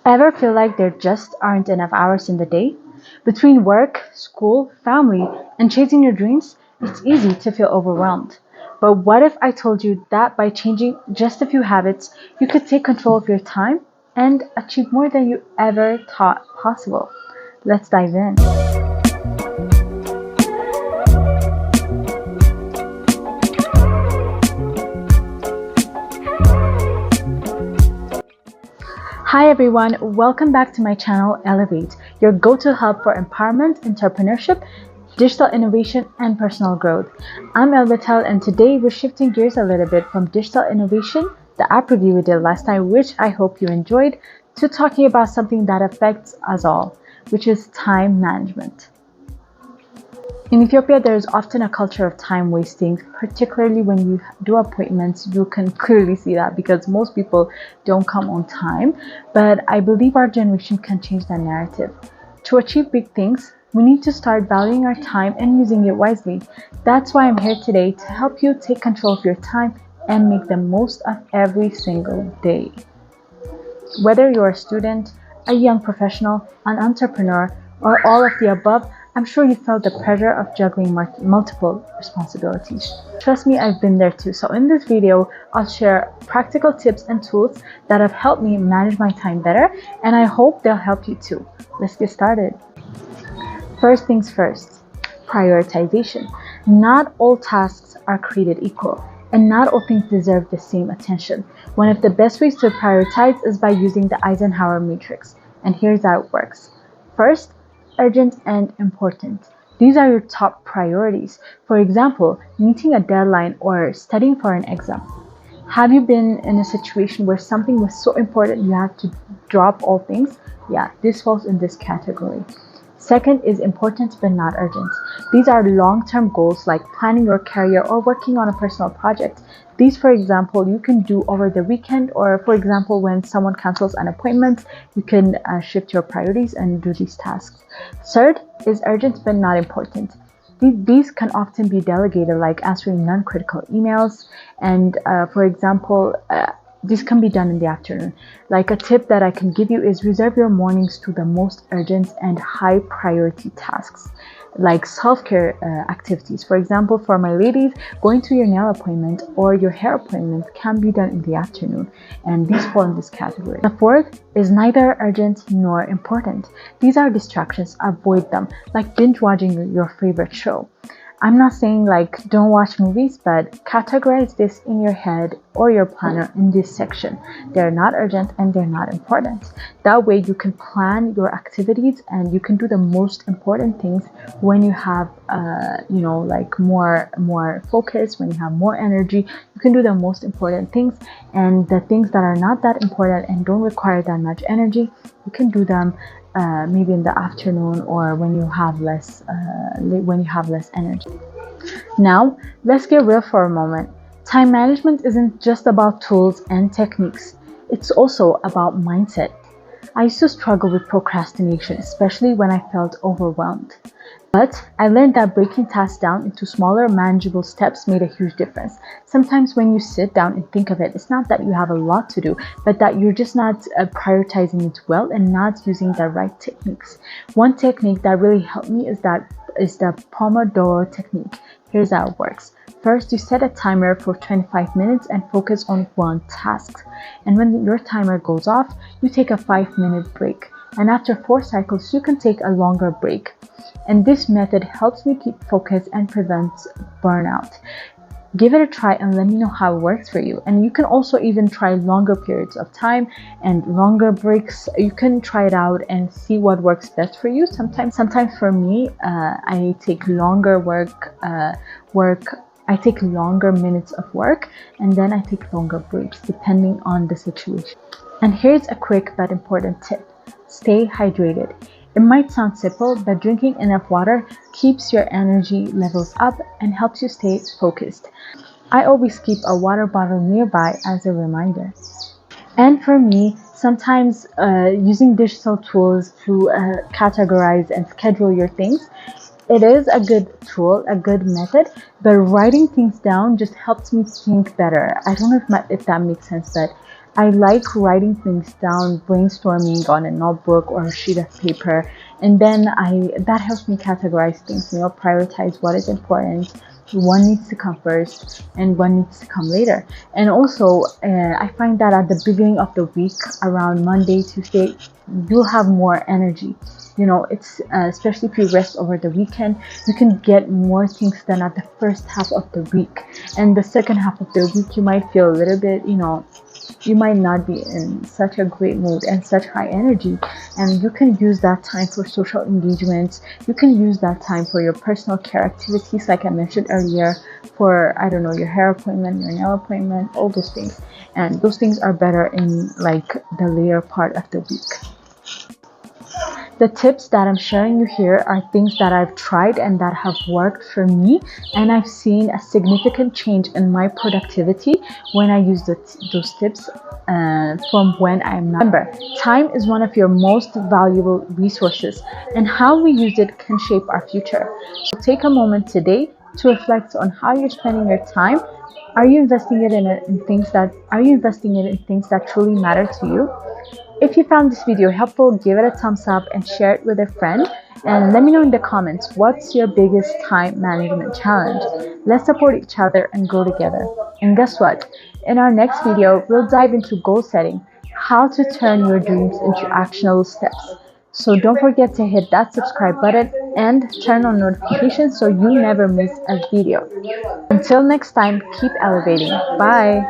Ever feel like there just aren't enough hours in the day? Between work, school, family, and chasing your dreams, it's easy to feel overwhelmed. But what if I told you that by changing just a few habits, you could take control of your time and achieve more than you ever thought possible? Let's dive in. Hi everyone, welcome back to my channel El-levate, your go-to hub for empowerment, entrepreneurship, digital innovation, and personal growth. I'm El-levate, and today we're shifting gears a little bit from digital innovation, the app review we did last time, which I hope you enjoyed, to talking about something that affects us all, which is time management. In Ethiopia, there is often a culture of time wasting, particularly when you do appointments. You can clearly see that because most people don't come on time. But I believe our generation can change that narrative. To achieve big things, we need to start valuing our time and using it wisely. That's why I'm here today to help you take control of your time and make the most of every single day. Whether you're a student, a young professional, an entrepreneur, or all of the above, I'm sure you felt the pressure of juggling multiple responsibilities. Trust me, I've been there too. So in this video, I'll share practical tips and tools that have helped me manage my time better, and I hope they'll help you too. Let's get started. First things first, prioritization. Not all tasks are created equal, and not all things deserve the same attention. One of the best ways to prioritize is by using the Eisenhower Matrix, and here's how it works. First, urgent and important. These are your top priorities. For example, meeting a deadline or studying for an exam. Have you been in a situation where something was so important you had to drop all things? Yeah, this falls in this category. Second is important but not urgent. These are long-term goals like planning your career or working on a personal project. These, for example, you can do over the weekend, or for example, when someone cancels an appointment, you can shift your priorities and do these tasks. Third is urgent but not important. These can often be delegated, like answering non-critical emails, and for example, this can be done in the afternoon. Like a tip that I can give you is reserve your mornings to the most urgent and high priority tasks, like self-care activities. For example, for my ladies, going to your nail appointment or your hair appointment can be done in the afternoon, and these fall in this category. The fourth is neither urgent nor important. These are distractions, avoid them, like binge watching your favorite show. I'm not saying like don't watch movies, but categorize this in your head or your planner in this section. They're not urgent and they're not important. That way you can plan your activities and you can do the most important things when you have like more focus, when you have more energy. You can do the most important things, and the things that are not that important and don't require that much energy, you can do them maybe in the afternoon or when you have less energy. Now, let's get real for a moment. Time management isn't just about tools and techniques. It's also about mindset. I used to struggle with procrastination, especially when I felt overwhelmed. But I learned that breaking tasks down into smaller, manageable steps made a huge difference. Sometimes when you sit down and think of it, it's not that you have a lot to do, but that you're just not prioritizing it well and not using the right techniques. One technique that really helped me is the Pomodoro Technique. Here's how it works. First, you set a timer for 25 minutes and focus on one task. And when your timer goes off, you take a 5-minute break. And after 4 cycles, you can take a longer break. And this method helps me keep focus and prevents burnout. Give it a try and let me know how it works for you. And you can also even try longer periods of time and longer breaks. You can try it out and see what works best for you. Sometimes for me, I take longer I take longer minutes of work, and then I take longer breaks depending on the situation. And here's a quick but important tip. Stay hydrated. It might sound simple, but drinking enough water keeps your energy levels up and helps you stay focused. I always keep a water bottle nearby as a reminder. And for me, sometimes using digital tools to categorize and schedule your things, it is a good tool, a good method, but writing things down just helps me think better. I don't know if that makes sense, but I like writing things down, brainstorming on a notebook or a sheet of paper, and then that helps me categorize things, prioritize what is important, what needs to come first, and what needs to come later. And also, I find that at the beginning of the week, around Monday, Tuesday, you'll have more energy. It's especially if you rest over the weekend, you can get more things done at the first half of the week. And the second half of the week, you might feel a little bit, you might not be in such a great mood and such high energy, and you can use that time for social engagements. You can use that time for your personal care activities, like I mentioned earlier, for, I don't know, your hair appointment, your nail appointment, all those things. And those things are better in like the later part of the week. The tips that I'm sharing you here are things that I've tried and that have worked for me, and I've seen a significant change in my productivity when I use those tips from when I'm not. Remember, time is one of your most valuable resources, and how we use it can shape our future. So take a moment today to reflect on how you're spending your time. Are you investing it in things that truly matter to you? If you found this video helpful, give it a thumbs up and share it with a friend. And let me know in the comments, what's your biggest time management challenge? Let's support each other and grow together. And guess what? In our next video, we'll dive into goal setting, how to turn your dreams into actionable steps. So don't forget to hit that subscribe button and turn on notifications so you never miss a video. Until next time, keep elevating. Bye.